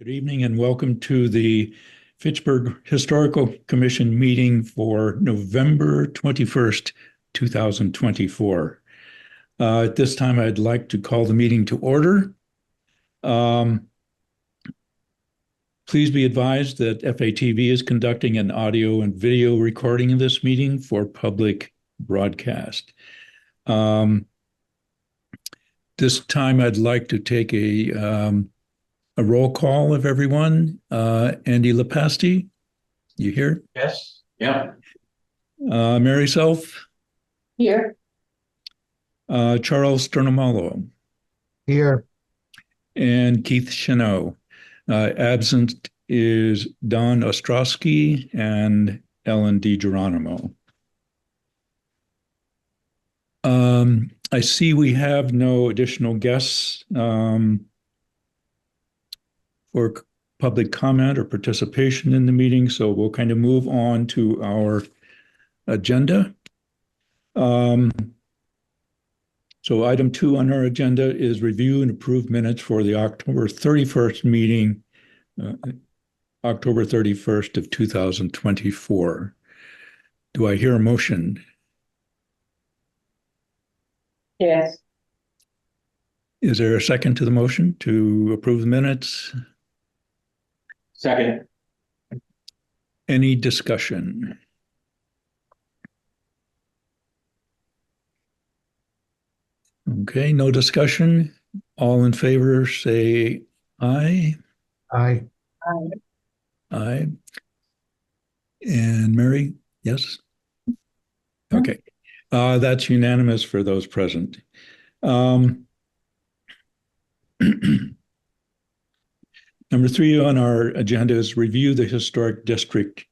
Good evening and welcome to the Fitchburg Historical Commission meeting for November 21st, 2024. At this time, I'd like to call the meeting to order. Please be advised that FATV is conducting an audio and video recording of this meeting for public broadcast. This time, I'd like to take a roll call of everyone. Andy Lepasti, you here? Yes. Yeah. Mary Self? Here. Charles Sternamalo? Here. And Keith Cheneau. Absent is Don Ostrowski and Ellen DiGeronimo. I see we have no additional guests for public comment or participation in the meeting, so we'll kind of move on to our agenda. So item 2 on our agenda is review and approve minutes for the October 31st meeting, October 31st of 2024. Do I hear a motion? Yes. Is there a second to the motion to approve the minutes? Second. Any discussion? Okay, no discussion. All in favor, say aye. Aye. Aye. And Mary, yes? Okay, that's unanimous for those present. Number 3 on our agenda is review the historic district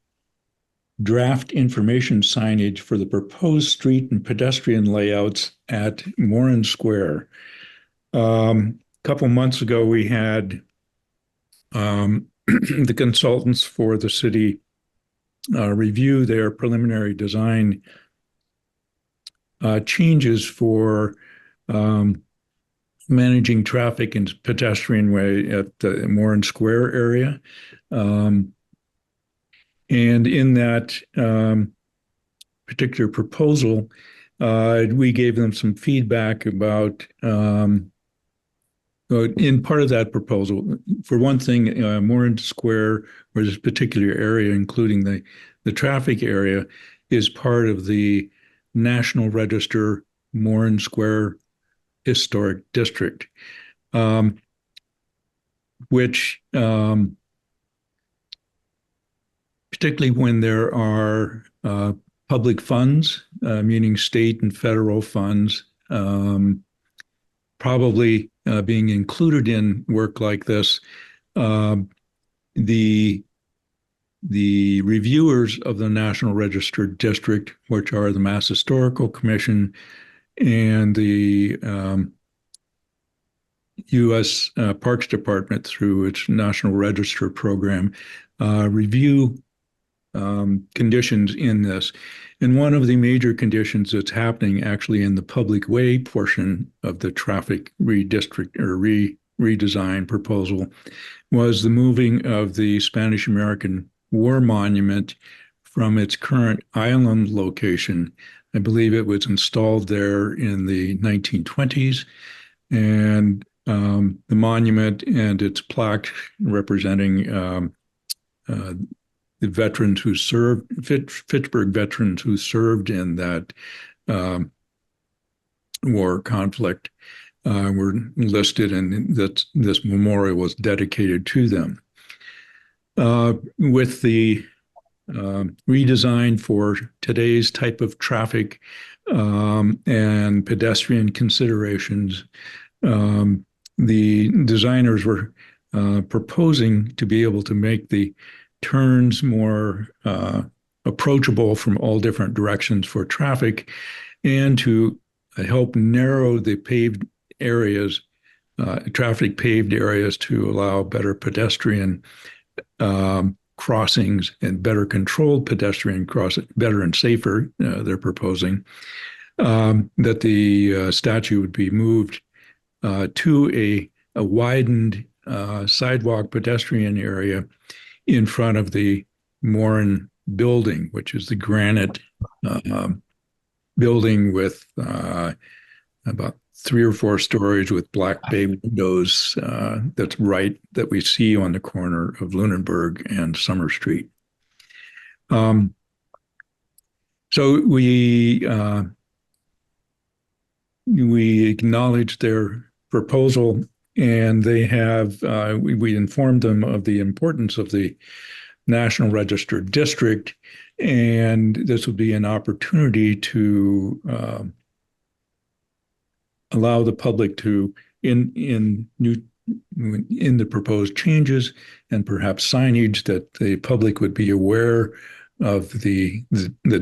draft information signage for the proposed street and pedestrian layouts at Morin Square. A couple months ago, we had the consultants for the city review their preliminary design changes for managing traffic and pedestrian way at the Morin Square area. And in that particular proposal, we gave them some feedback about, in part of that proposal, for one thing, Morin Square, or this particular area, including the traffic area, is part of the National Register Morin Square Historic District, which particularly when there are public funds, meaning state and federal funds, probably being included in work like this, the reviewers of the National Register District, which are the Mass Historical Commission and the U.S. Parks Department through its National Register program, review conditions in this. And one of the major conditions that's happening actually in the public way portion of the traffic redesign proposal was the moving of the Spanish-American War Monument from its current island location. I believe it was installed there in the 1920s, and the monument and its plaque representing the veterans who served, Fitchburg veterans who served in that war conflict, were listed, and that this memorial was dedicated to them. With the redesign for today's type of traffic and pedestrian considerations, the designers were proposing to be able to make the turns more approachable from all different directions for traffic, and to help narrow the paved areas, traffic paved areas, to allow better pedestrian crossings and better controlled pedestrian crossing, better and safer. They're proposing that the statue would be moved to a widened sidewalk pedestrian area in front of the Moran building, which is the granite building with about 3 or 4 stories with black bay windows that we see on the corner of Lunenburg and Summer Street. So we acknowledge their proposal, and they have we informed them of the importance of the National Register District, and this would be an opportunity to allow the public to in the proposed changes and perhaps signage that the public would be aware of the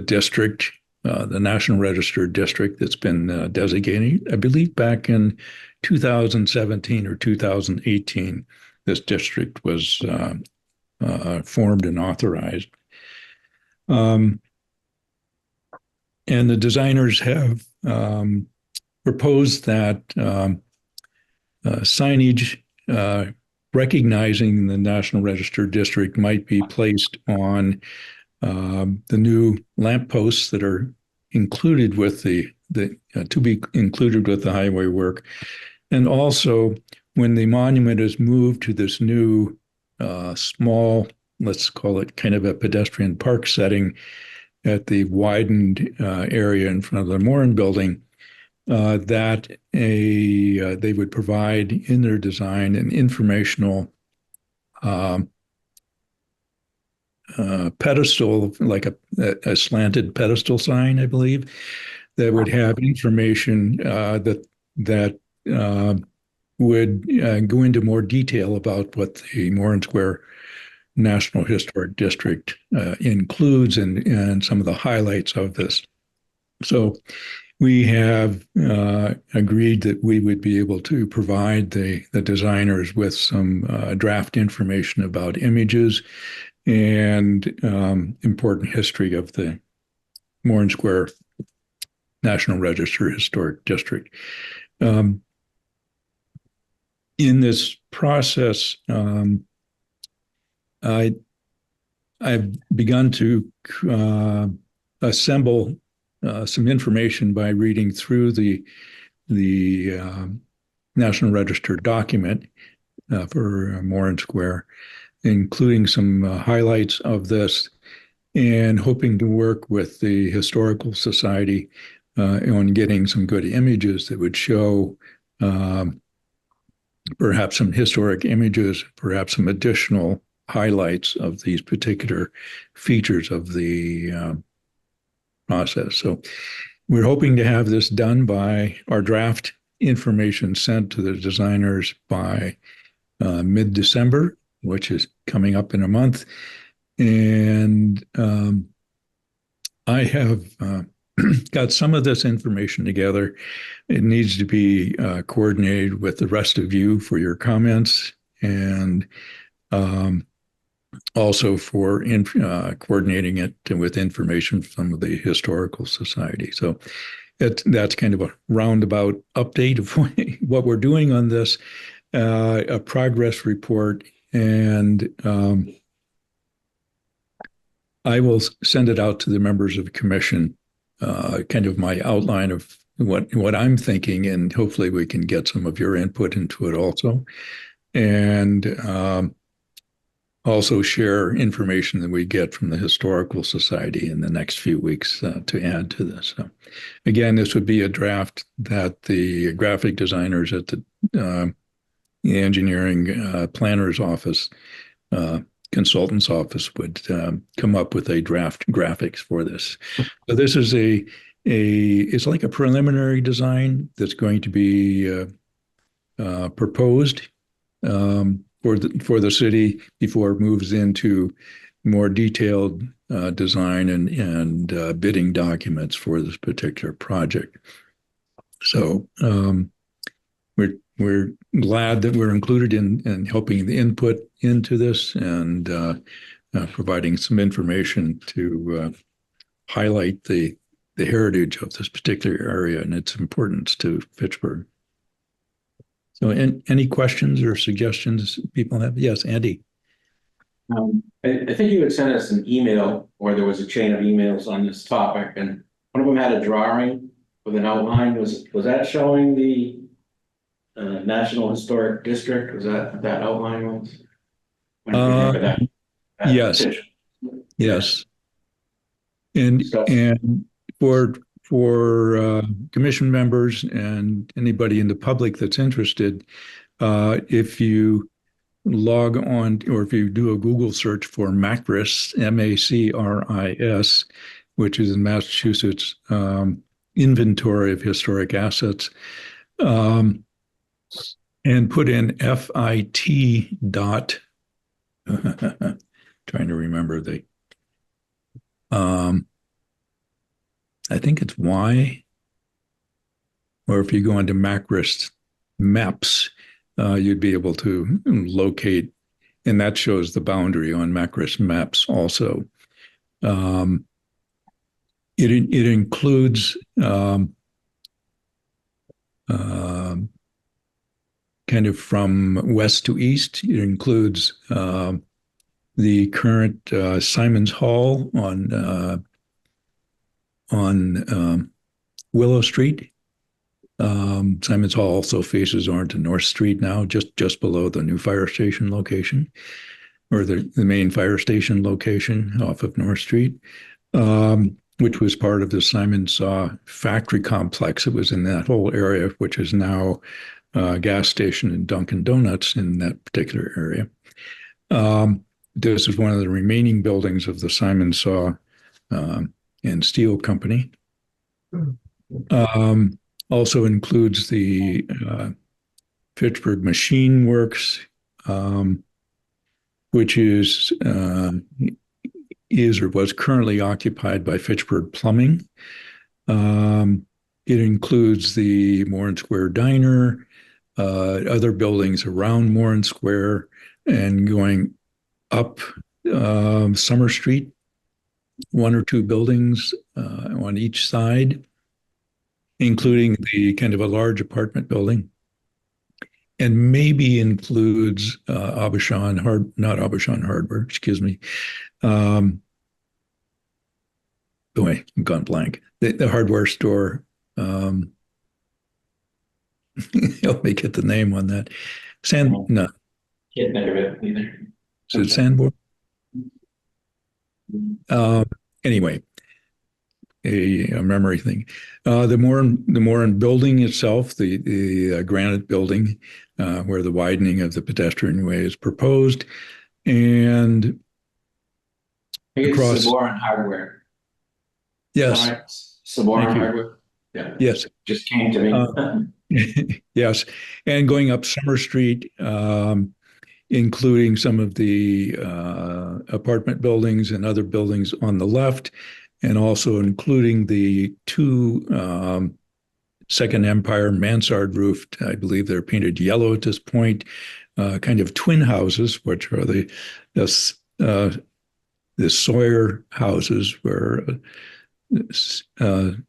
district, the National Register District that's been designated, I believe back in 2017 or 2018, this district was formed and authorized. And the designers have proposed that signage recognizing the National Register District might be placed on the new lampposts that are included with to be included with the highway work. And also, when the monument is moved to this new small, let's call it kind of a pedestrian park setting at the widened area in front of the Moran building, that they would provide in their design an informational pedestal, like a slanted pedestal sign, I believe, that would have information that would go into more detail about what the Moran Square National Historic District includes and some of the highlights of this. So we have agreed that we would be able to provide the designers with some draft information about images and important history of the Moran Square National Register Historic District. In this process, I've begun to assemble some information by reading through the National Register document for Moran Square, including some highlights of this, and hoping to work with the Historical Society on getting some good images that would show perhaps some historic images, perhaps some additional highlights of these particular features of the process. So we're hoping to have this done by our draft information sent to the designers by mid-December, which is coming up in a month. And I have got some of this information together. It needs to be coordinated with the rest of you for your comments, and also for coordinating it with information from the Historical Society. So that's kind of a roundabout update of what we're doing on this, a progress report, and I will send it out to the members of the commission, kind of my outline of what I'm thinking, and hopefully we can get some of your input into it also. And also share information that we get from the Historical Society in the next few weeks to add to this. So again, this would be a draft that the graphic designers at the engineering planner's office, consultant's office would come up with a draft graphics for this. So this is it's like a preliminary design that's going to be proposed for the city before it moves into more detailed design and bidding documents for this particular project. So we're glad that we're included in helping the input into this and providing some information to highlight the heritage of this particular area and its importance to Fitchburg. So any questions or suggestions people have? Yes, Andy. I think you had sent us an email, or there was a chain of emails on this topic, and one of them had a drawing with an outline. Was that showing the National Historic District? Was that outline was? When you remember that Yes. picture? Yes. And So- and for commission members and anybody in the public that's interested, if you log on or if you do a Google search for MACRIS, MACRIS, which is in Massachusetts Inventory of Historic Assets, and put in FIT dot trying to remember the I think it's Y, or if you go into MACRIS maps, you'd be able to locate, and that shows the boundary on MACRIS maps also. It includes kind of from west to east. It includes the current Simon's Hall on Willow Street. Simon's Hall also faces on to North Street now, just below the new fire station location, or the main fire station location off of North Street, which was part of the Simon Saw factory complex. It was in that whole area, which is now a gas station and Dunkin' Donuts in that particular area. This is one of the remaining buildings of the Simon Saw and Steel Company. Also includes the Fitchburg Machine Works, which is or was currently occupied by Fitchburg Plumbing. It includes the Morin Square Diner, other buildings around Morin Square, and going up Summer Street, one or two buildings on each side, including the kind of a large apartment building, and maybe includes not Abishan Hardware, excuse me. Boy, I'm gone blank. The hardware store. Help me get the name on that. No. Can't think of it either. Is it Sanborn? Anyway, a memory thing. The Morin building itself, the granite building, where the widening of the pedestrian way is proposed, and I think it's across- Saboran Hardware. yes, Right? Saboran Thank you. Hardware. Yeah. yes, Just came to me. yes, and going up Summer Street, including some of the apartment buildings and other buildings on the left, and also including the two Second Empire mansard roofed, I believe they're painted yellow at this point, kind of twin houses, which are the Sawyer houses, where Mr.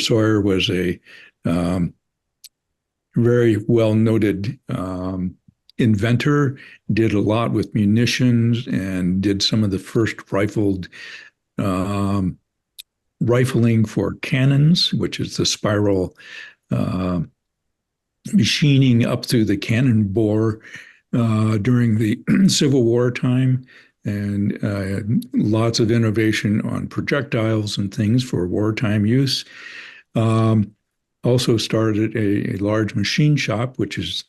Sawyer was a very well-noted inventor, did a lot with munitions, and did some of the first rifling for cannons, which is the spiral machining up through the cannon bore during the Civil War time, and lots of innovation on projectiles and things for wartime use. Also started a large machine shop, which is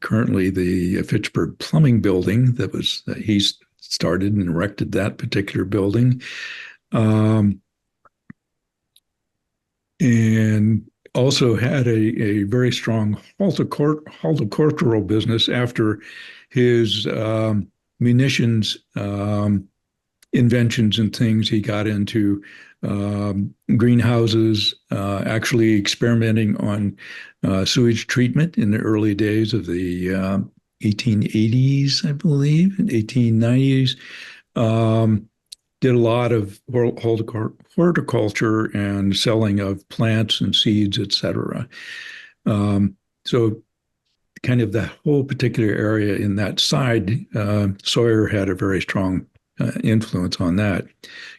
currently the Fitchburg Plumbing building. He started and erected that particular building. And also had a very strong horticultural business after his munitions inventions and things. He got into greenhouses, actually experimenting on sewage treatment in the early days of the 1880s, I believe, and 1890s. Did a lot of horticulture and selling of plants and seeds, etc. So kind of the whole particular area in that side, Sawyer had a very strong influence on that.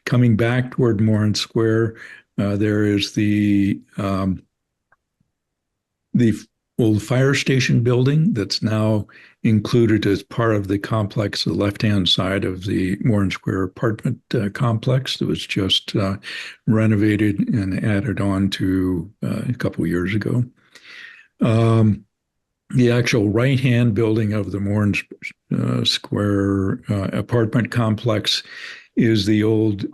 Coming back toward Morin Square, there is the old fire station building that's now included as part of the complex, the left-hand side of the Morin Square apartment complex that was just renovated and added on to a couple of years ago. The actual right-hand building of the Morin Square apartment complex is the old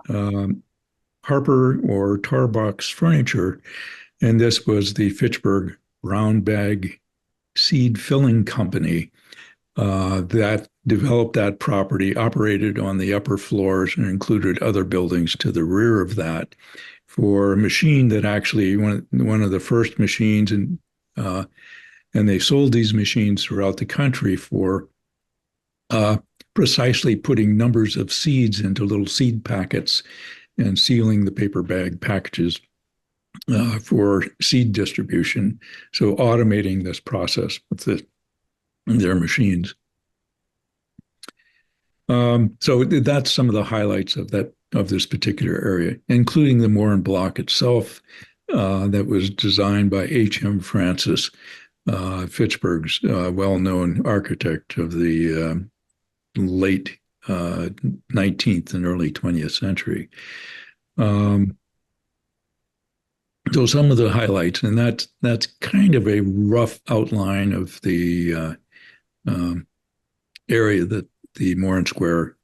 Harper or Tarbox Furniture, and this was the Fitchburg Brown Bag Seed Filling Company that developed that property, operated on the upper floors, and included other buildings to the rear of that for a machine that actually one of the first machines, and they sold these machines throughout the country for precisely putting numbers of seeds into little seed packets and sealing the paper bag packages for seed distribution. So automating this process with their machines. So that's some of the highlights of this particular area, including the Morin block itself, that was designed by H.M. Francis, Fitchburg's well-known architect of the late 19th and early 20th century. So some of the highlights, and that's kind of a rough outline of the area that the Morin Square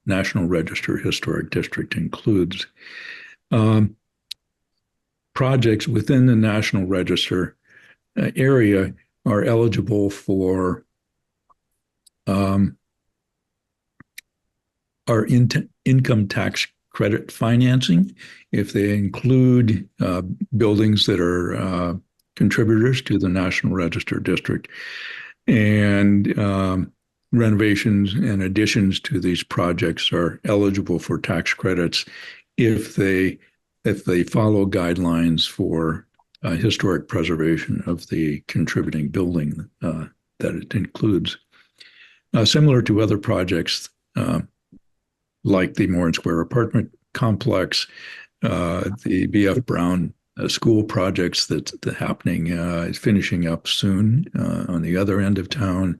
National Register Historic District includes. Projects within the National Register area are eligible for our income tax credit financing if they include buildings that are contributors to the National Register District, and renovations and additions to these projects are eligible for tax credits if they follow guidelines for historic preservation of the contributing building that it includes. Similar to other projects like the Morin Square apartment complex, the B.F. Brown school projects that's happening, is finishing up soon on the other end of town,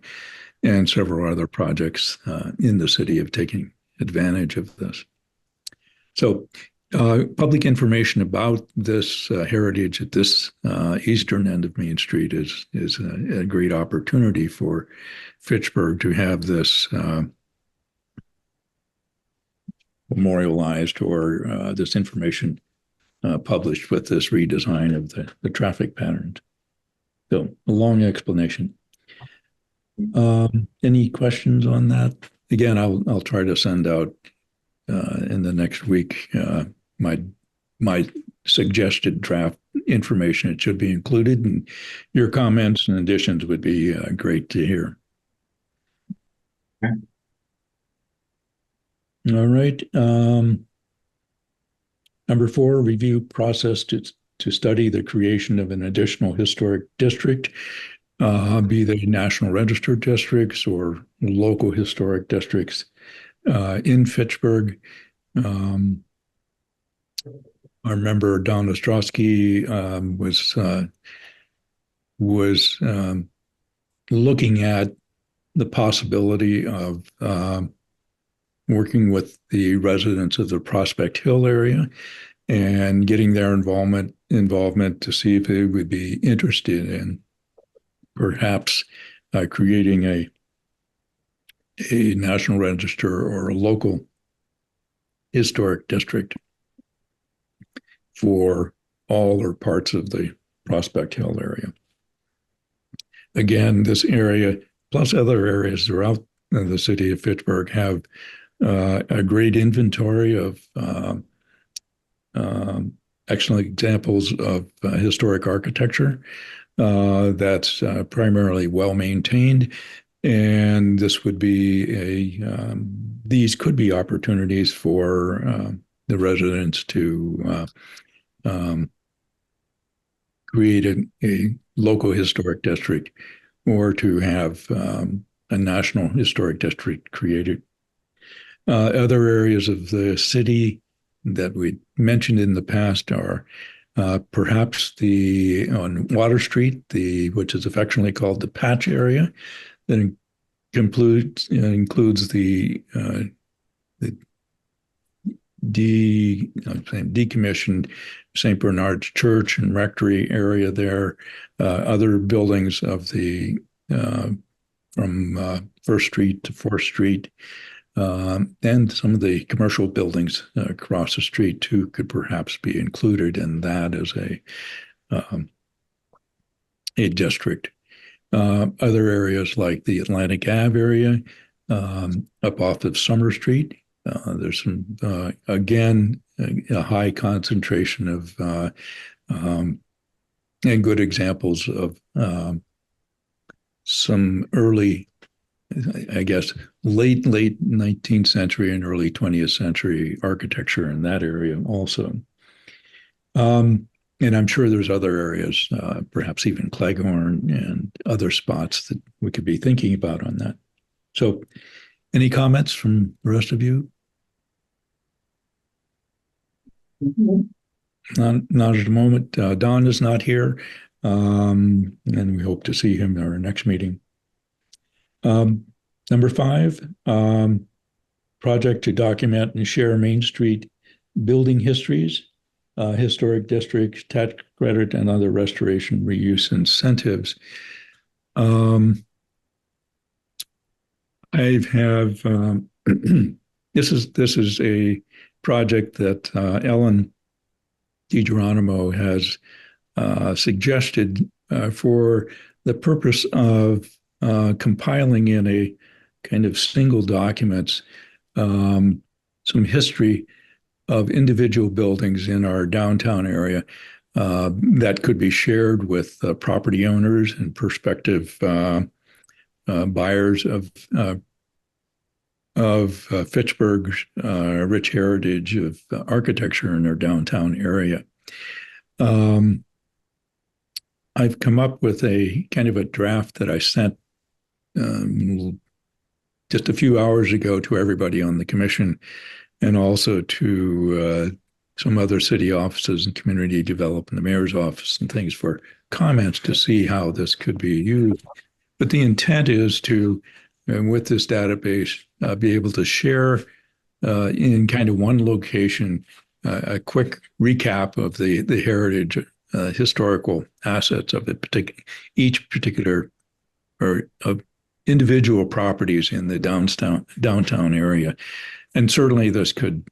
and several other projects in the city of taking advantage of this. So public information about this heritage at this eastern end of Main Street is a great opportunity for Fitchburg to have this memorialized, or this information published with this redesign of the traffic patterns. So a long explanation. Any questions on that? Again, I'll try to send out in the next week my suggested draft information. It should be included, and your comments and additions would be great to hear. Okay. All right. Number 4, review process to study the creation of an additional historic district, be they National Register districts or local historic districts in Fitchburg. I remember Don Ostrowski was looking at the possibility of working with the residents of the Prospect Hill area and getting their involvement to see if they would be interested in perhaps creating a National Register or a local historic district for all or parts of the Prospect Hill area. Again, this area, plus other areas throughout the city of Fitchburg, have a great inventory of excellent examples of historic architecture that's primarily well maintained, and this would be these could be opportunities for the residents to create a local historic district or to have a National Historic District created. Other areas of the city that we mentioned in the past are perhaps on Water Street, which is affectionately called the Patch area, that includes the decommissioned St. Bernard's Church and Rectory area there, other buildings of from First Street to Fourth Street, and some of the commercial buildings across the street too could perhaps be included in that as a district. Other areas like the Atlantic Ave area, up off of Summer Street, there's some, again, a high concentration of and good examples of some early, I guess, late 19th century and early 20th century architecture in that area also. And I'm sure there's other areas, perhaps even Cleghorn and other spots that we could be thinking about on that. So any comments from the rest of you? Not at the moment. Don is not here, and we hope to see him at our next meeting. Number 5, project to document and share Main Street building histories, historic districts, tax credit, and other restoration reuse incentives. I have this is a project that Ellen DiGeronimo has suggested for the purpose of compiling in a kind of single documents some history of individual buildings in our downtown area that could be shared with property owners and prospective buyers of Fitchburg's rich heritage of architecture in our downtown area. I've come up with a kind of a draft that I sent just a few hours ago to everybody on the commission, and also to some other city offices and community development, the mayor's office and things, for comments to see how this could be used. But the intent is to, with this database, be able to share in kind of one location a quick recap of the heritage, historical assets of each particular or of individual properties in the downtown area. And certainly this could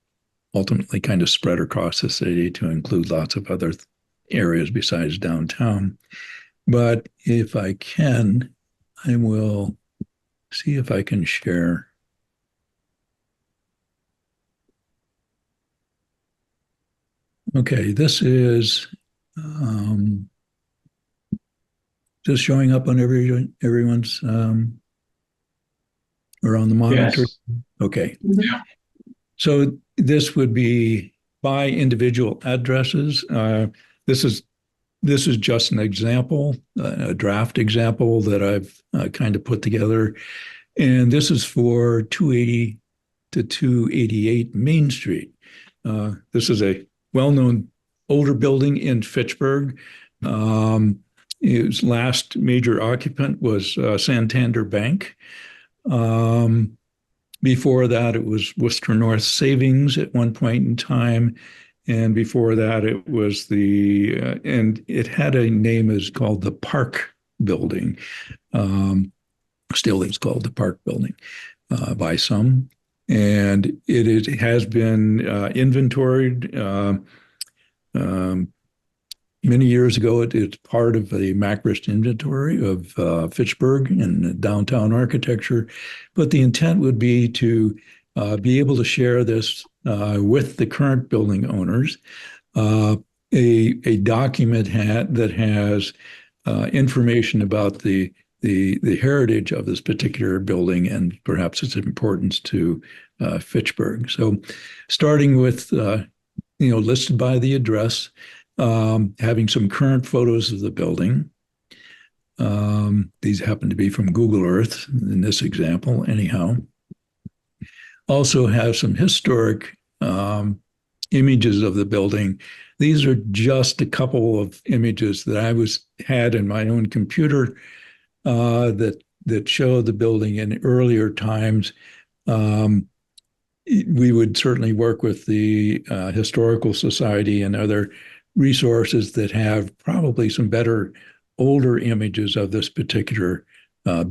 ultimately kind of spread across the city to include lots of other areas besides downtown. But if I can, I will see if I can share. Okay, this is just showing up on everyone's or on the monitor. Yes. Okay. Yeah. So this would be by individual addresses. This is just an example, a draft example that I've kind of put together. And this is for 280 to 288 Main Street. This is a well-known older building in Fitchburg. Its last major occupant was Santander Bank. Before that, it was Worcester North Savings at one point in time. And before that, it was and it had a name as called the Park Building. Still, it's called the Park Building by some. And it has been inventoried many years ago. It's part of the MacRist inventory of Fitchburg and downtown architecture. But the intent would be to be able to share this with the current building owners, a document that has information about the heritage of this particular building and perhaps its importance to Fitchburg. So starting with, listed by the address, having some current photos of the building, These happen to be from Google Earth in this example, anyhow. Also have some historic images of the building. These are just a couple of images that I had in my own computer that show the building in earlier times. We would certainly work with the Historical Society and other resources that have probably some better older images of this particular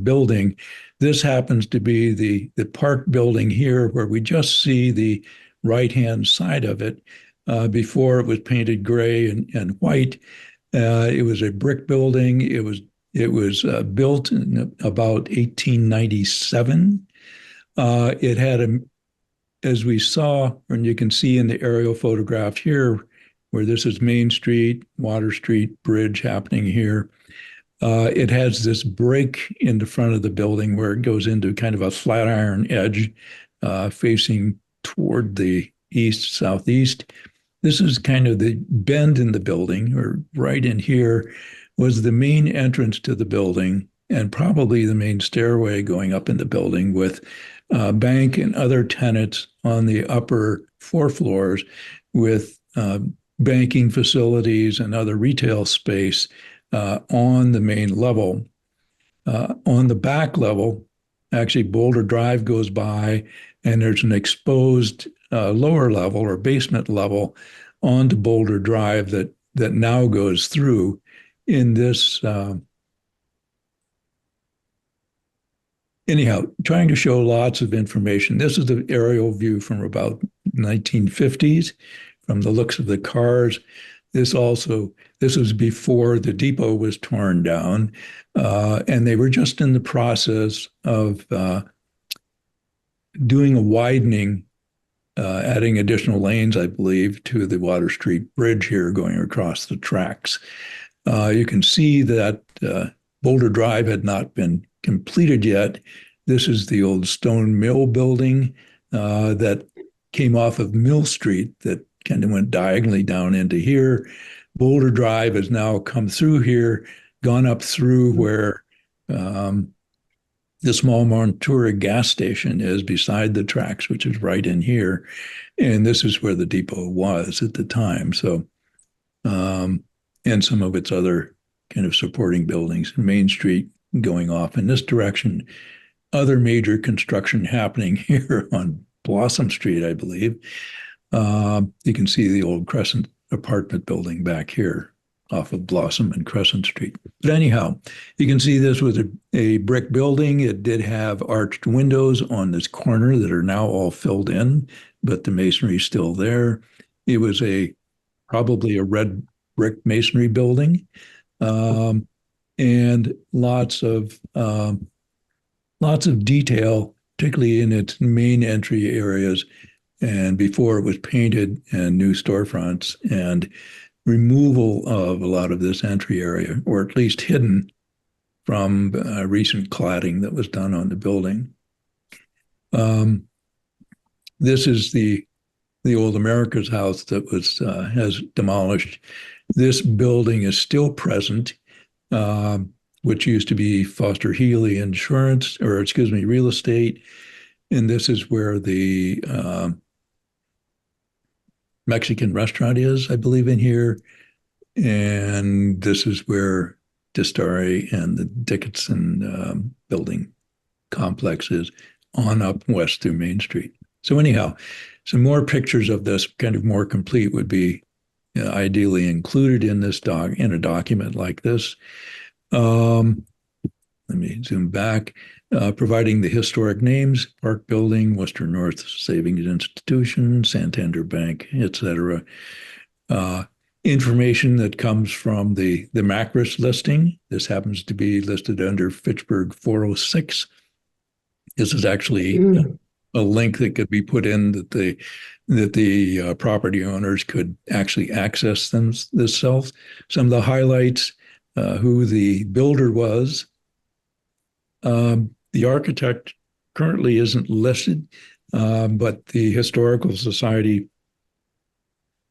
building. This happens to be the park building here, where we just see the right-hand side of it. Before it was painted gray and white. It was a brick building. It was built in about 1897. It had as we saw, and you can see in the aerial photograph here, where this is Main Street, Water Street Bridge happening here. It has this break in the front of the building where it goes into kind of a flat iron edge facing toward the east, southeast. This is kind of the bend in the building, or right in here was the main entrance to the building and probably the main stairway going up in the building, with bank and other tenants on the upper 4 floors with banking facilities and other retail space on the main level. On the back level, actually Boulder Drive goes by, and there's an exposed lower level or basement level onto Boulder Drive that now goes through in this. Anyhow, trying to show lots of information. This is the aerial view from about 1950s, from the looks of the cars. This was before the depot was torn down, and they were just in the process of doing a widening, adding additional lanes, I believe, to the Water Street Bridge here going across the tracks. You can see that Boulder Drive had not been completed yet. This is the old stone mill building that came off of Mill Street that kind of went diagonally down into here. Boulder Drive has now come through here, gone up through where the small Montura gas station is beside the tracks, which is right in here. And this is where the depot was at the time. So, and some of its other kind of supporting buildings. Main Street going off in this direction. Other major construction happening here on Blossom Street, I believe. You can see the old Crescent apartment building back here off of Blossom and Crescent Street. But anyhow, you can see this was a brick building. It did have arched windows on this corner that are now all filled in, but the masonry is still there. It was probably a red brick masonry building, and lots of detail, particularly in its main entry areas, and before it was painted, and new storefronts, and removal of a lot of this entry area, or at least hidden from recent cladding that was done on the building. This is the old America's House that has demolished. This building is still present, which used to be Foster Healy Insurance, or excuse me, Real Estate. And this is where the Mexican restaurant is, I believe, in here. And this is where Distari and the Dickinson building complex is, on up west through Main Street. So anyhow, some more pictures of this, kind of more complete, would be ideally included in this in a document like this. Let me zoom back. Providing the historic names: Park Building, Western North Savings Institution, Santander Bank, etc. Information that comes from the Macris listing. This happens to be listed under Fitchburg 406. This is actually a link that could be put in that the property owners could actually access themselves. Some of the highlights: who the builder was. The architect currently isn't listed, but the Historical Society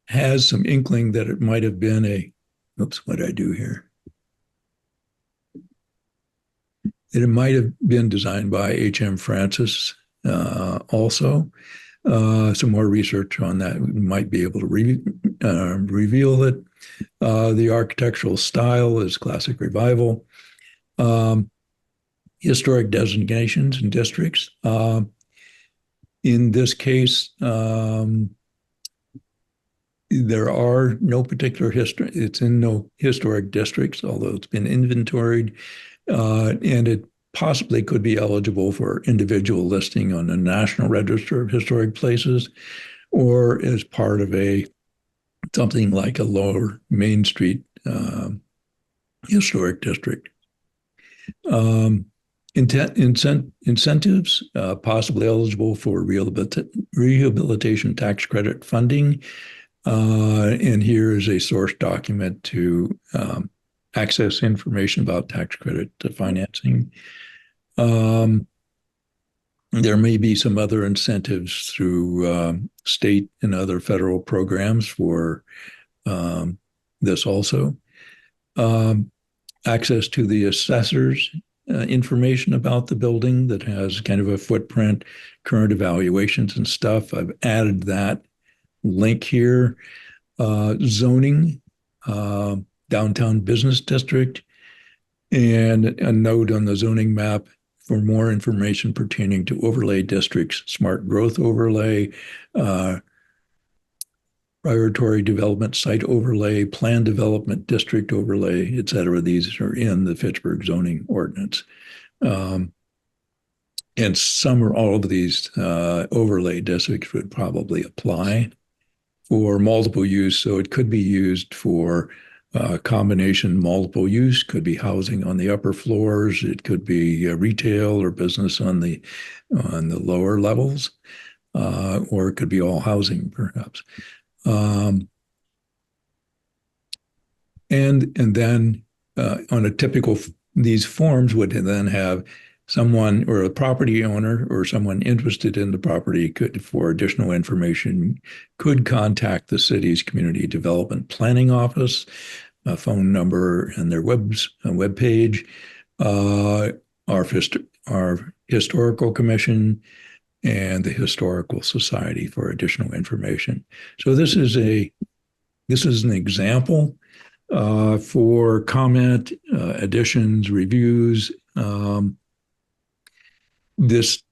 has some inkling that it might have been oops, what did I do here? It might have been designed by H.M. Francis also. Some more research on that might be able to reveal it. The architectural style is Classic Revival. Historic designations and districts. In this case, there are no particular history. It's in no historic districts, although it's been inventoried, and it possibly could be eligible for individual listing on the National Register of Historic Places, or as part of something like a Lower Main Street historic district. Incentives, possibly eligible for rehabilitation tax credit funding. And here is a source document to access information about tax credit financing. There may be some other incentives through state and other federal programs for this also. Access to the assessor's information about the building that has kind of a footprint, current evaluations and stuff. I've added that link here. Zoning, downtown business district, and a note on the zoning map for more information pertaining to overlay districts, smart growth overlay, priority development site overlay, plan development district overlay, et cetera. These are in the Fitchburg zoning ordinance. And some or all of these overlay districts would probably apply for multiple use. So it could be used for combination multiple use, could be housing on the upper floors, it could be retail or business on the lower levels, or it could be all housing perhaps. And then on a typical, these forms would then have someone or a property owner or someone interested in the property could, for additional information, could contact the city's community development planning office, a phone number, and their web page, our historical commission, and the Historical Society for additional information. So this is an example for comment, additions, reviews. This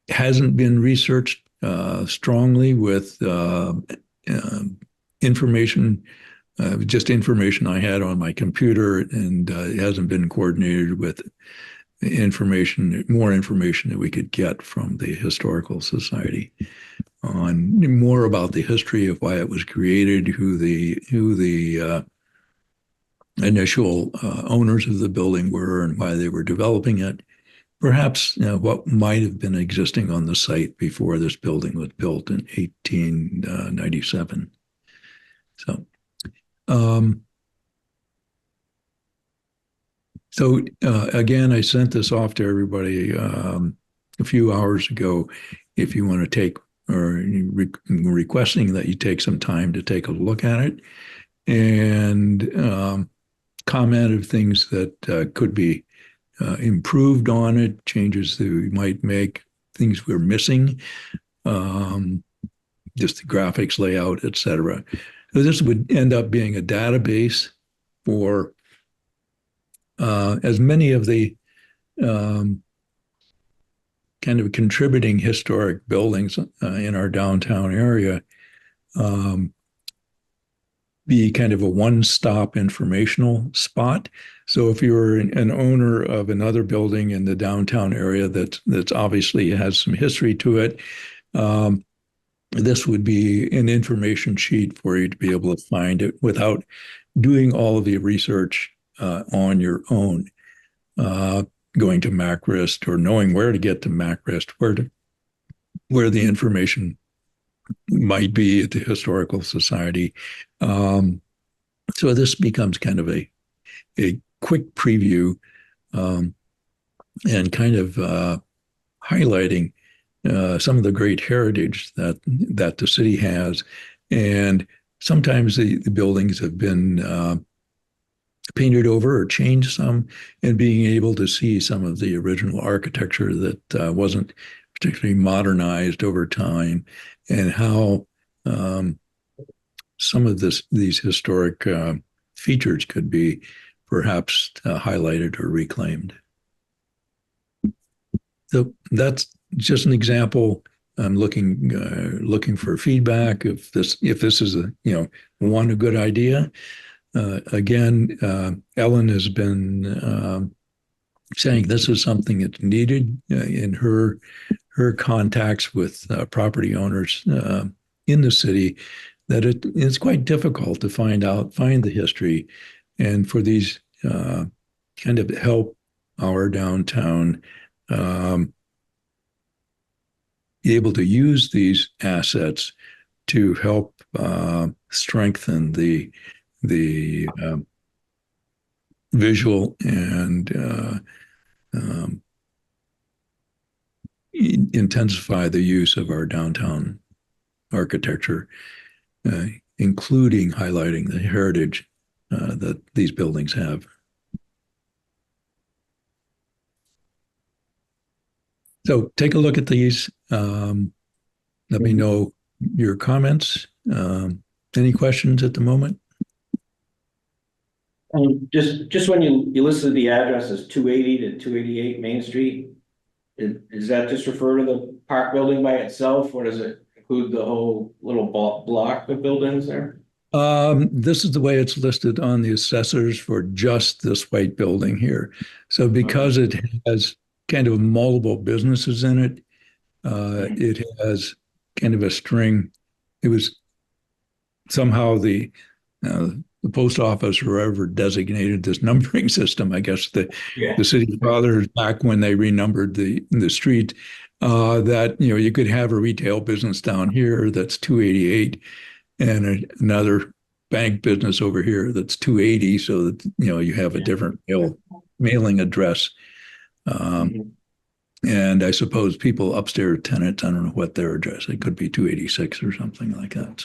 hasn't been researched strongly with information, just information I had on my computer, and it hasn't been coordinated with more information that we could get from the Historical Society on more about the history of why it was created, who the initial owners of the building were, and why they were developing it. Perhaps what might have been existing on the site before this building was built in 1897. So again, I sent this off to everybody a few hours ago. If you want to take, or requesting that you take some time to take a look at it and comment of things that could be improved on it, changes that we might make, things we're missing, just the graphics, layout, etc. So this would end up being a database for as many of the kind of contributing historic buildings in our downtown area, be kind of a one-stop informational spot. So if you're an owner of another building in the downtown area that's obviously has some history to it, this would be an information sheet for you to be able to find it without doing all of the research on your own, going to MacRist or knowing where to get to MacRist, where the information might be at the Historical Society. So this becomes kind of a quick preview and kind of highlighting some of the great heritage that the city has. And sometimes the buildings have been painted over or changed some, and being able to see some of the original architecture that wasn't particularly modernized over time, and how some of these historic features could be perhaps highlighted or reclaimed. So that's just an example. I'm looking for feedback if this is a good idea. Again, Ellen has been saying this is something that's needed in her contacts with property owners in the city, that it's quite difficult to find the history, and for these kind of help our downtown be able to use these assets to help strengthen the visual and intensify the use of our downtown architecture, including highlighting the heritage that these buildings have. So take a look at these. Let me know your comments. Any questions at the moment? Just when you listed the address as 280 to 288 Main Street, is that just refer to the park building by itself, or does it include the whole little block of buildings there? This is the way it's listed on the assessors for just this white building here. So because it has kind of multiple businesses in it, it has kind of a string. It was somehow the post office or whoever designated this numbering system. I guess the city fathers, back when they renumbered the street, that you could have a retail business down here that's 288, and another bank business over here that's 280, so that you have a different mailing address. And I suppose people upstairs, tenants, I don't know what their address. It could be 286 or something like that.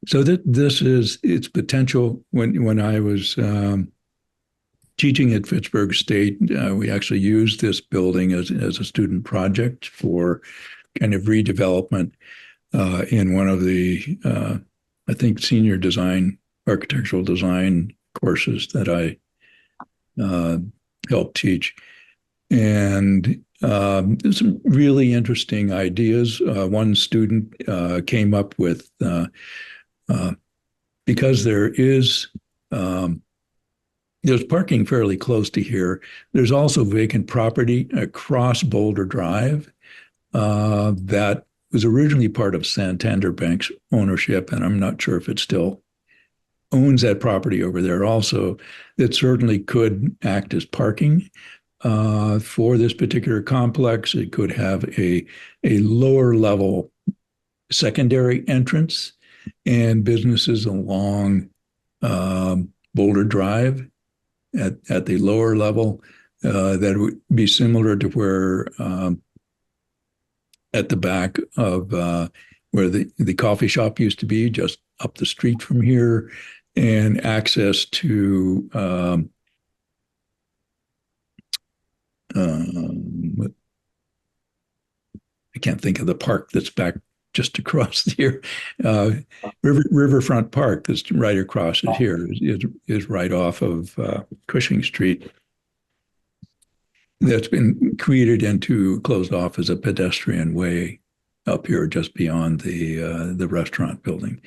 So this is its potential. When I was teaching at Fitchburg State, we actually used this building as a student project for kind of redevelopment in one of the I think senior architectural design courses that I helped teach. And there's some really interesting ideas. One student came up with, because there's parking fairly close to here, there's also vacant property across Boulder Drive that was originally part of Santander Bank's ownership, and I'm not sure if it still owns that property over there also. That certainly could act as parking for this particular complex. It could have a lower level secondary entrance and businesses along Boulder Drive at the lower level that would be similar to where at the back of where the coffee shop used to be, just up the street from here, and access to I can't think of the park that's back just across here. Riverfront Park that's right across it here is right off of Cushing Street. That's been created into, closed off as a pedestrian way up here just beyond the restaurant building.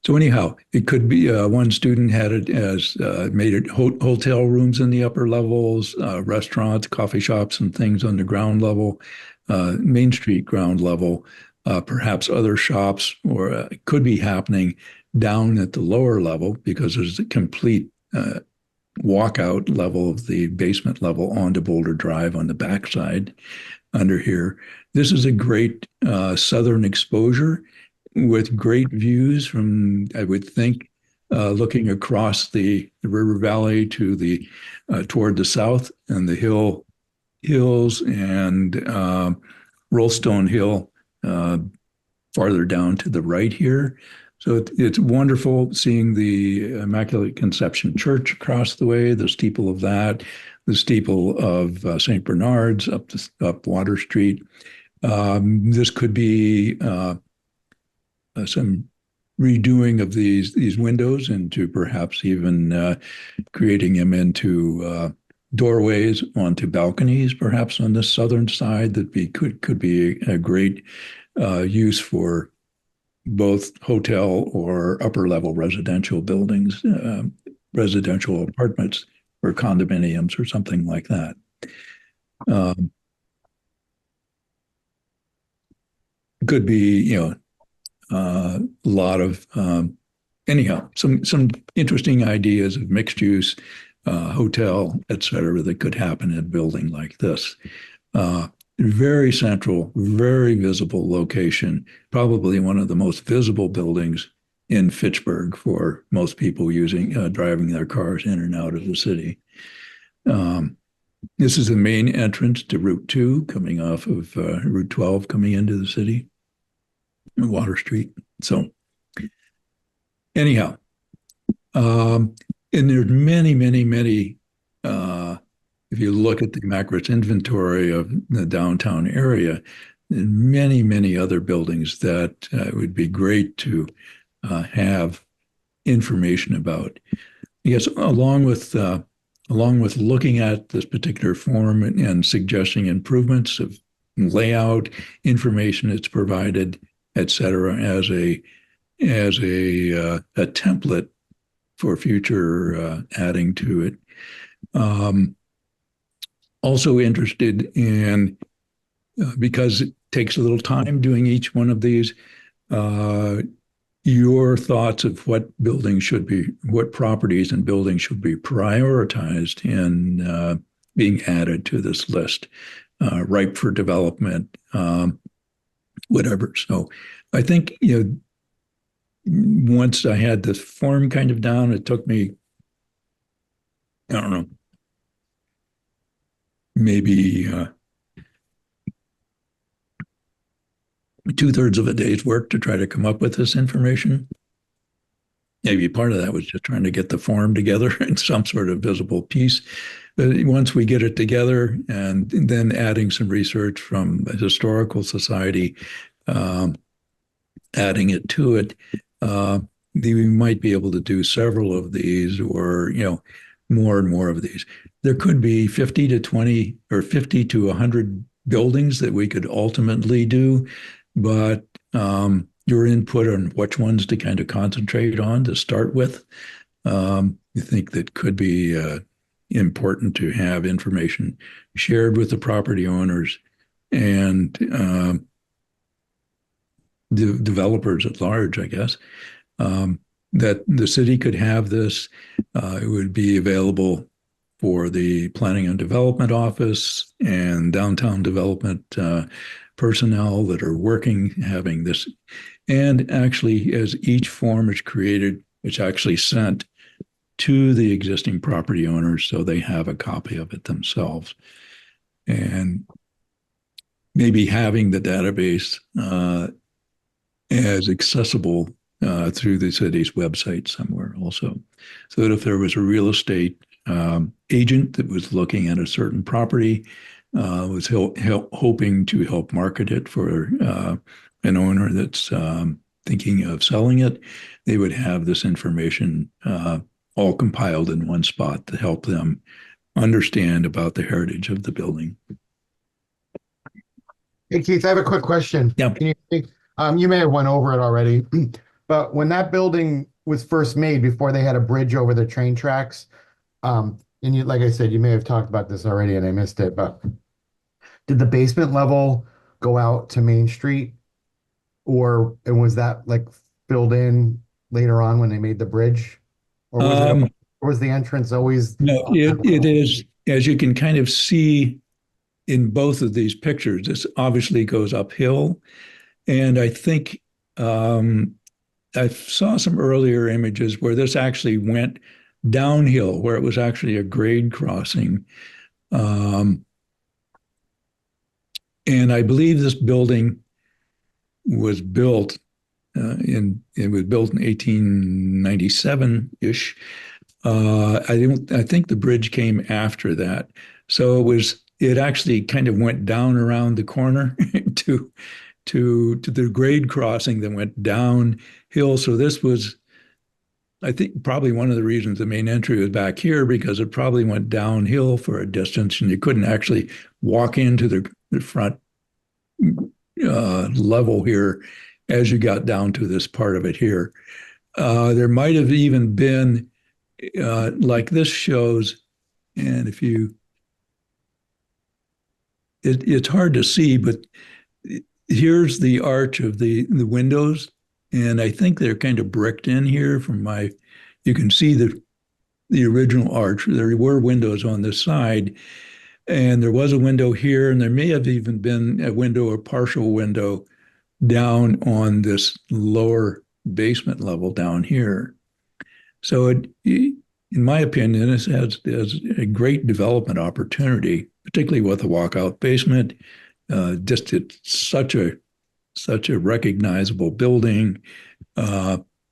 So anyhow, it could be one student had it as made it hotel rooms in the upper levels, restaurants, coffee shops, and things on the ground level, Main Street ground level, perhaps other shops, or it could be happening down at the lower level because there's a complete walkout level of the basement level onto Boulder Drive on the backside under here. This is a great southern exposure with great views from, I would think, looking across the river valley to the toward the south and the hills and Rollstone Hill farther down to the right here. So it's wonderful seeing the Immaculate Conception Church across the way, the steeple of that, the steeple of St. Bernard's up Water Street. This could be some redoing of these windows into perhaps even creating them into doorways onto balconies, perhaps on the southern side that could be a great use for both hotel or upper level residential buildings, residential apartments or condominiums or something like that. Could be, a lot of anyhow, some interesting ideas of mixed use, hotel, et cetera, that could happen in a building like this. Very central, very visible location, probably one of the most visible buildings in Fitchburg for most people driving their cars in and out of the city. This is the main entrance to Route 2 coming off of Route 12 coming into the city, Water Street. So anyhow, and there's many, if you look at the Macris inventory of the downtown area, many other buildings that would be great to have information about. Yes, along with looking at this particular form and suggesting improvements of layout, information that's provided, et cetera, as a template for future adding to it. Also interested in, because it takes a little time doing each one of these, your thoughts of what properties and buildings should be prioritized in being added to this list, ripe for development, whatever. So I think, once I had this form kind of down, it took me, I don't know, maybe 2/3 of a day's work to try to come up with this information. Maybe part of that was just trying to get the form together in some sort of visible piece. But once we get it together and then adding some research from the Historical Society, adding it to it, we might be able to do several of these or, more and more of these. There could be 50 to 20 or 50 to 100 buildings that we could ultimately do, but your input on which ones to kind of concentrate on to start with, you think that could be important to have information shared with the property owners and the developers at large, I guess, that the city could have this. It would be available for the Planning and Development Office and downtown development personnel that are working, having this. And actually, as each form is created, it's actually sent to the existing property owners so they have a copy of it themselves. And maybe having the database as accessible through the city's website somewhere also. So that if there was a real estate agent that was looking at a certain property, was hoping to help market it for an owner that's thinking of selling it, they would have this information all compiled in one spot to help them understand about the heritage of the building. Hey, Keith, I have a quick question. Yeah. Can you may have went over it already, but when that building was first made, before they had a bridge over the train tracks, and like I said, you may have talked about this already and I missed it, but did the basement level go out to Main Street, and was that like filled in later on when they made the bridge, or was the entrance always? No, it is, as you can kind of see in both of these pictures, this obviously goes uphill. And I think I saw some earlier images where this actually went downhill, where it was actually a grade crossing. And I believe this building was built it was built in 1897-ish. I think the bridge came after that. So it actually kind of went down around the corner to the grade crossing that went downhill. So this was, I think, probably one of the reasons the main entry was back here, because it probably went downhill for a distance and you couldn't actually walk into the front level here as you got down to this part of it here. There might have even been, like this shows, and it's hard to see, but here's the arch of the windows, and I think they're kind of bricked in here you can see the original arch. There were windows on this side, and there was a window here, and there may have even been a window or partial window down on this lower basement level down here. So in my opinion, this has a great development opportunity, particularly with a walkout basement. Just it's such a recognizable building,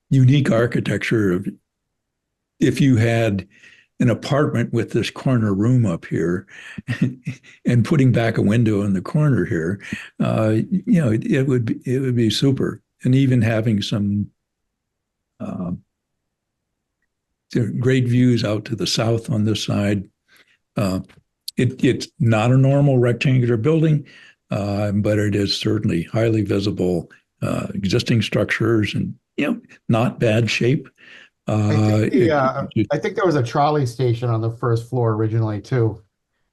unique architecture. If you had an apartment with this corner room up here and putting back a window in the corner here, it would be super. And even having some great views out to the south on this side. It's not a normal rectangular building, but it is certainly highly visible, existing structures, and not bad shape. I think there was a trolley station on the first floor originally too.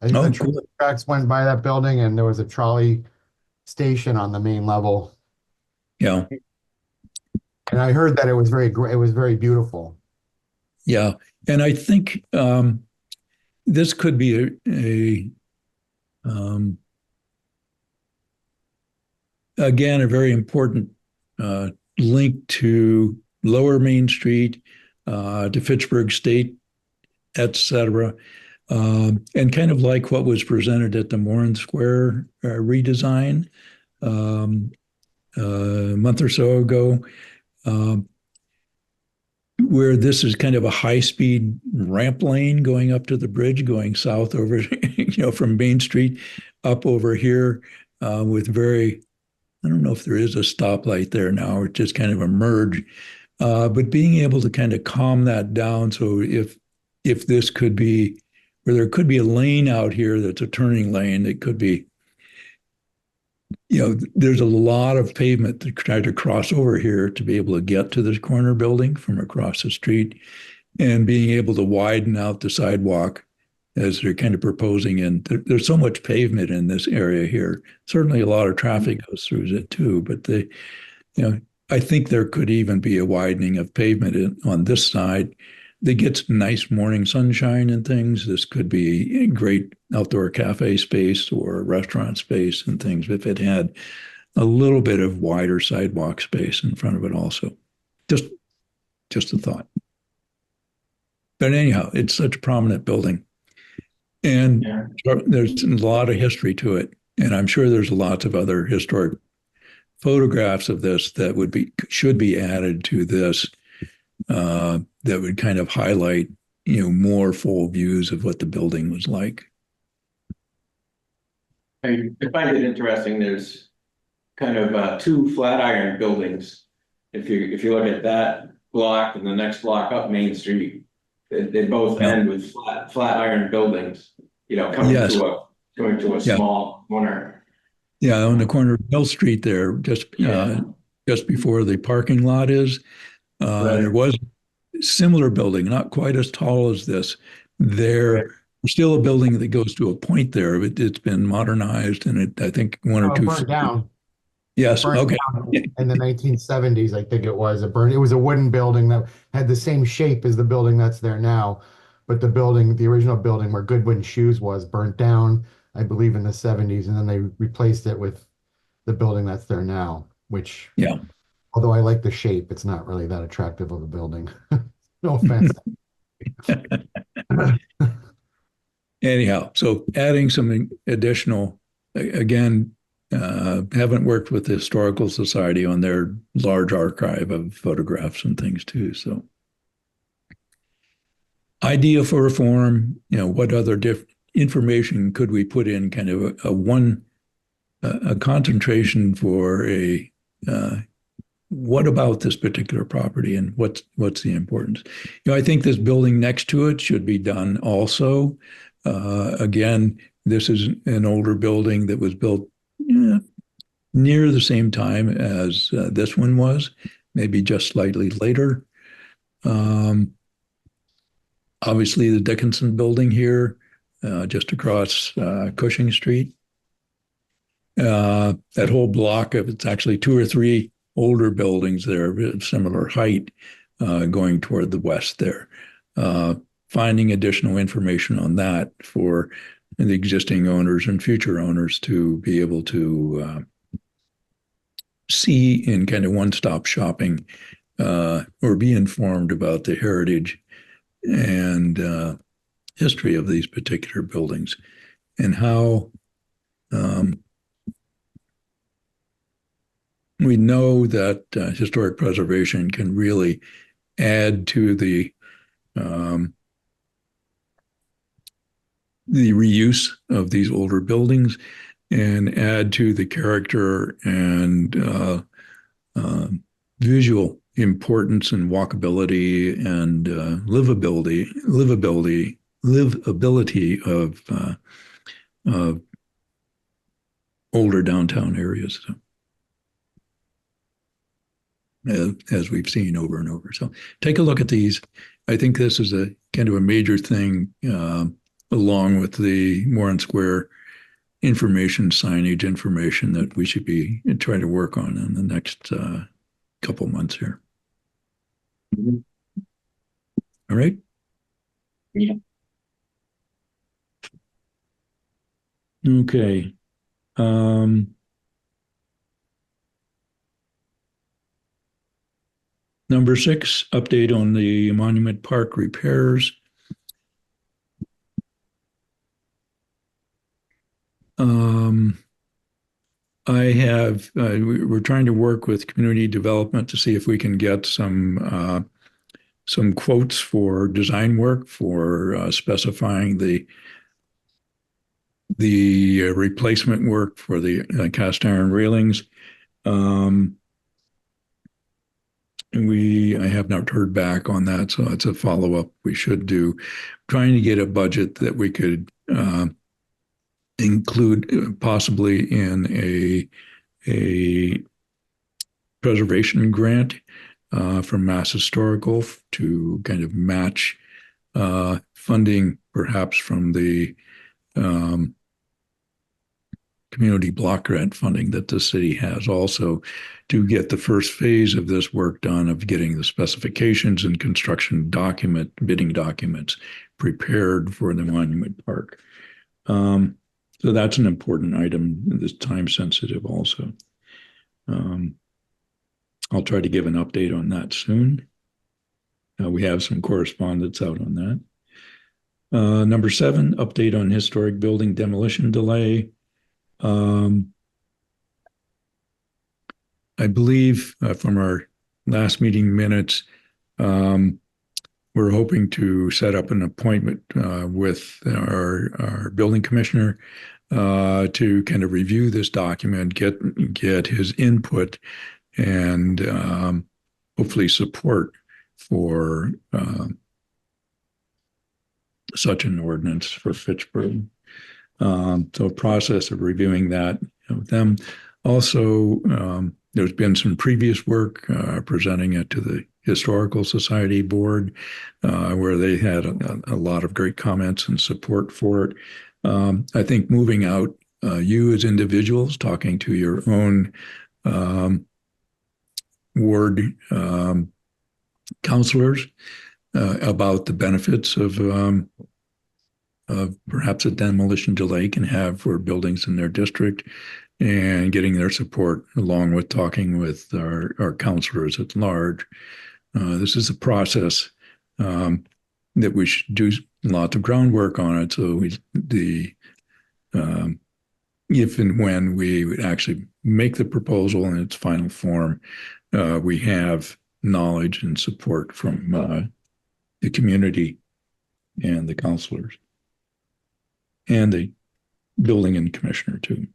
I think the trolley tracks went by that building, and there was a trolley station on the main level. Yeah, and I heard that it was very great. It was very beautiful. Yeah, and I think this could be again a very important link to Lower Main Street, to Fitchburg State, etc. And kind of like what was presented at the Morin Square redesign a month or so ago, where this is kind of a high-speed ramp lane going up to the bridge, going south over, from Main Street up over here, with I don't know if there is a stoplight there now, or just kind of a merge. But being able to kind of calm that down, so if this could be, where there could be a lane out here that's a turning lane, it could be, there's a lot of pavement to try to cross over here to be able to get to this corner building from across the street, and being able to widen out the sidewalk as they're kind of proposing. And there's so much pavement in this area here. Certainly a lot of traffic goes through it too, but I think there could even be a widening of pavement on this side that gets nice morning sunshine and things. This could be a great outdoor cafe space or restaurant space and things if it had a little bit of wider sidewalk space in front of it also. Just a thought. But anyhow, it's such a prominent building. And there's a lot of history to it. And I'm sure there's lots of other historic photographs of this that should be added to this, that would kind of highlight, more full views of what the building was like. I find it interesting. There's kind of two Flatiron buildings. If you look at that block and the next block up Main Street, they both end with Flatiron buildings. Coming to a small corner. Yeah, on the corner of Mill Street there, just before the parking lot is. There was a similar building, not quite as tall as this. There's still a building that goes to a point there. It's been modernized, and I think one or two. Burned down. Yes. Okay. In the 1970s, I think it was. It was a wooden building that had the same shape as the building that's there now, but the original building where Goodwin Shoes was, burnt down, I believe, in the 70s, and then they replaced it with the building that's there now, which, although I like the shape, it's not really that attractive of a building. No offense. Anyhow, so adding some additional, again, haven't worked with the Historical Society on their large archive of photographs and things too. So, idea for a form, what other information could we put in? Kind of a concentration for what about this particular property and what's the importance? I think this building next to it should be done also. Again, this is an older building that was built near the same time as this one was, maybe just slightly later. Obviously, the Dickinson building here, just across Cushing Street. That whole block of it's actually 2 or 3 older buildings there of similar height going toward the west there. Finding additional information on that for the existing owners and future owners to be able to see in kind of one-stop shopping or be informed about the heritage and history of these particular buildings and how we know that historic preservation can really add to the reuse of these older buildings and add to the character and visual importance and walkability and livability of older downtown areas. So, as we've seen over and over. So take a look at these. I think this is a kind of a major thing along with the Warren Square information, signage information that we should be trying to work on in the next couple months here. All right? Yeah. Okay. Number 6, update on the Monument Park repairs. We're trying to work with community development to see if we can get some quotes for design work for specifying the replacement work for the cast iron railings. I have not heard back on that, so it's a follow-up we should do. Trying to get a budget that we could include possibly in a preservation grant from Mass Historical to kind of match funding perhaps from the community block grant funding that the city has also to get the first phase of this work done of getting the specifications and construction bidding documents prepared for the Monument Park. So that's an important item that's time sensitive also. I'll try to give an update on that soon. We have some correspondence out on that. Number 7, update on historic building demolition delay. I believe from our last meeting minutes, we're hoping to set up an appointment with our building commissioner to kind of review this document, get his input, and hopefully support for such an ordinance for Fitchburg. So process of reviewing that with them. Also, there's been some previous work presenting it to the Historical Society board where they had a lot of great comments and support for it. I think moving out, you as individuals talking to your own ward counselors about the benefits of perhaps a demolition delay can have for buildings in their district and getting their support along with talking with our counselors at large. This is a process that we should do lots of groundwork on it. So if and when we would actually make the proposal in its final form, we have knowledge and support from the community and the counselors and the building and commissioner too.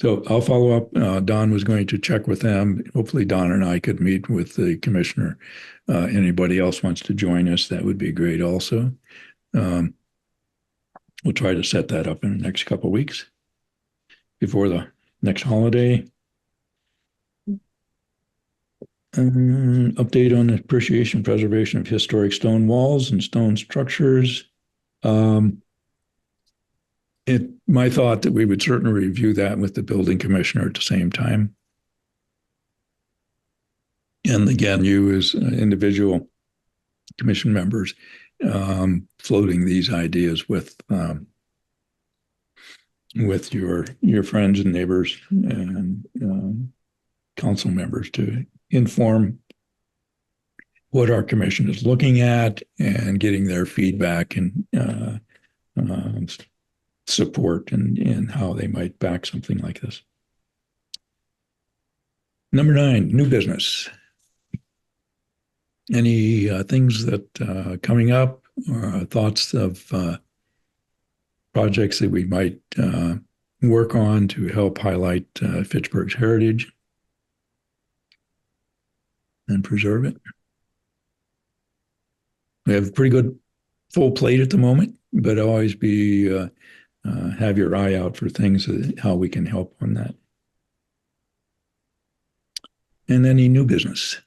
So I'll follow up. Don was going to check with them. Hopefully Don and I could meet with the commissioner. Anybody else wants to join us, that would be great also. We'll try to set that up in the next couple of weeks before the next holiday. Update on appreciation preservation of historic stone walls and stone structures. My thought that we would certainly review that with the building commissioner at the same time. And again, you as individual commission members, floating these ideas with your friends and neighbors and council members to inform what our commission is looking at and getting their feedback and support and how they might back something like this. Number 9, new business. Any things that coming up or thoughts of projects that we might work on to help highlight Fitchburg's heritage and preserve it? We have a pretty good full plate at the moment, but always be have your eye out for things how we can help on that. And any new business.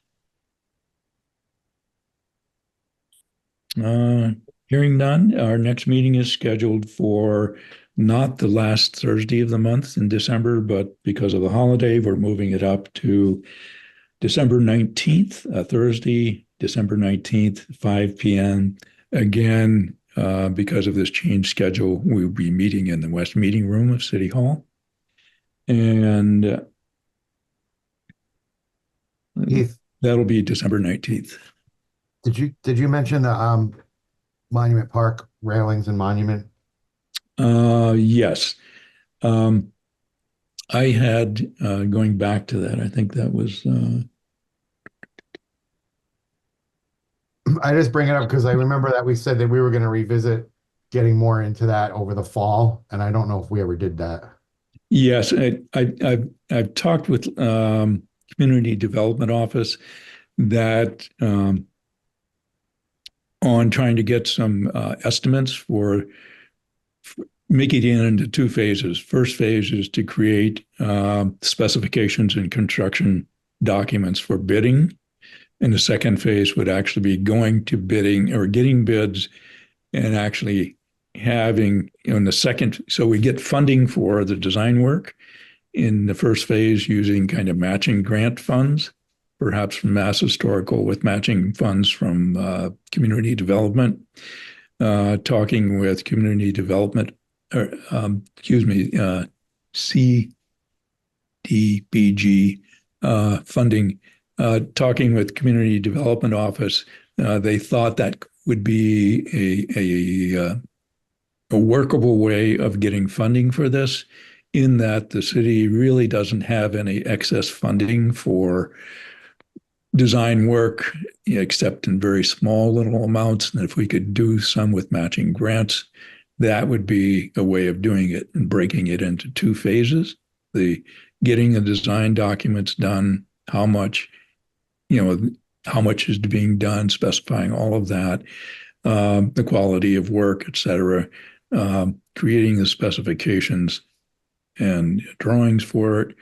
Hearing none, our next meeting is scheduled for not the last Thursday of the month in December, but because of the holiday, we're moving it up to December 19th, Thursday, December 19th, 5 p.m. Again, because of this change schedule, we'll be meeting in the West Meeting Room of City Hall. And Heath, that'll be December 19th. did you mention the Monument Park railings and monument? Yes. I had, going back to that, I think that was, I just bring it up because I remember that we said that we were going to revisit getting more into that over the fall, and I don't know if we ever did that. yes, I've talked with Community Development Office that on trying to get some estimates for making it into 2 phases. First phase is to create specifications and construction documents for bidding. And the second phase would actually be going to bidding or getting bids and actually having in the second, so we get funding for the design work in the first phase using kind of matching grant funds, perhaps from Mass Historical with matching funds from community development, talking with community development, CDBG funding, talking with Community Development Office. They thought that would be a workable way of getting funding for this, in that the city really doesn't have any excess funding for design work, except in very small little amounts. And if we could do some with matching grants, that would be a way of doing it and breaking it into 2 phases. The getting the design documents done, how much is being done, specifying all of that, the quality of work, et cetera, creating the specifications and drawings for it,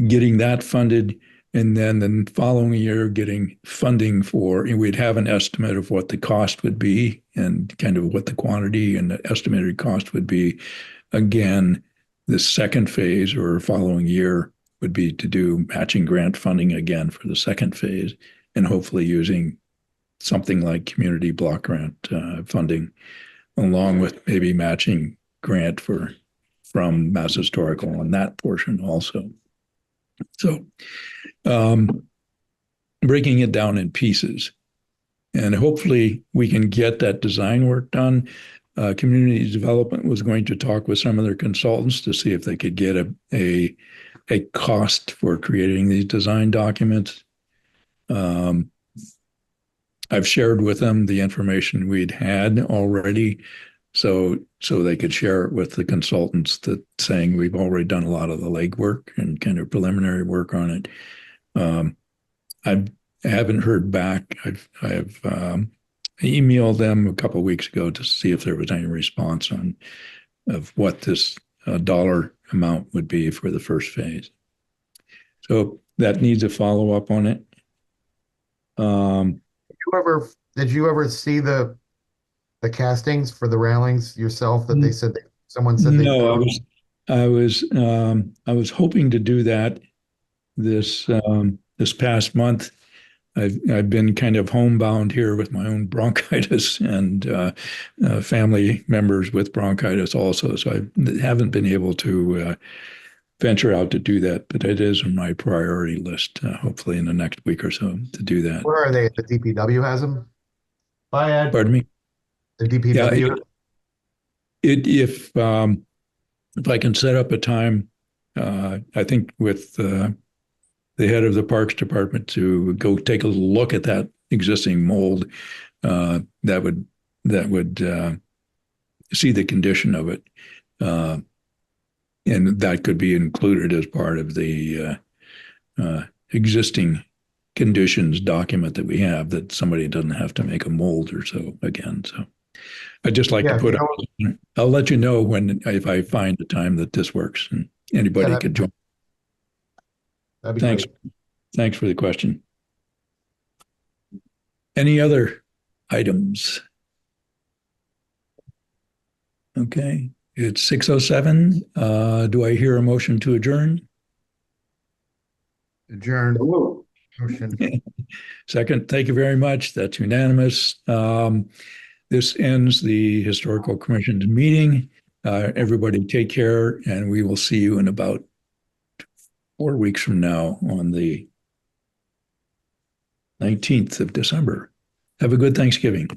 getting that funded, and then the following year getting funding for, and we'd have an estimate of what the cost would be and kind of what the quantity and the estimated cost would be. Again, the second phase or following year would be to do matching grant funding again for the second phase, and hopefully using something like community block grant funding, along with maybe matching grant from Mass Historical on that portion also. So breaking it down in pieces, and hopefully we can get that design work done. community development was going to talk with some of their consultants to see if they could get a cost for creating these design documents. I've shared with them the information we'd had already, so they could share it with the consultants, that saying we've already done a lot of the legwork and kind of preliminary work on it. I haven't heard back. I've emailed them a couple of weeks ago to see if there was any response of what this dollar amount would be for the first phase. So that needs a follow up on it. Did you ever see the castings for the railings yourself that they said someone said they No, found? I was hoping to do that this past month. I've been kind of homebound here with my own bronchitis and family members with bronchitis also, so I haven't been able to venture out to do that. But it is on my priority list. Hopefully, in the next week or so, to do that. Where are they? The DPW has them? Bye, Ed. Pardon me. The DPW. Yeah, if I can set up a time, I think with the head of the Parks Department to go take a look at that existing mold, that would see the condition of it, and that could be included as part of the existing conditions document that we have, that somebody doesn't have to make a mold or so again. So I'd just like to put up, I'll let you know if I find a time that this works and anybody could join. That'd be Thanks. great. Thanks for the question. Any other items? Okay, it's 6:07. Do I hear a motion to adjourn? Adjourn. Whoa. Motion. Second, thank you very much. That's unanimous. This ends the Historical Commission's meeting. Everybody take care, and we will see you in about 4 weeks from now on the 19th of December. Have a good Thanksgiving.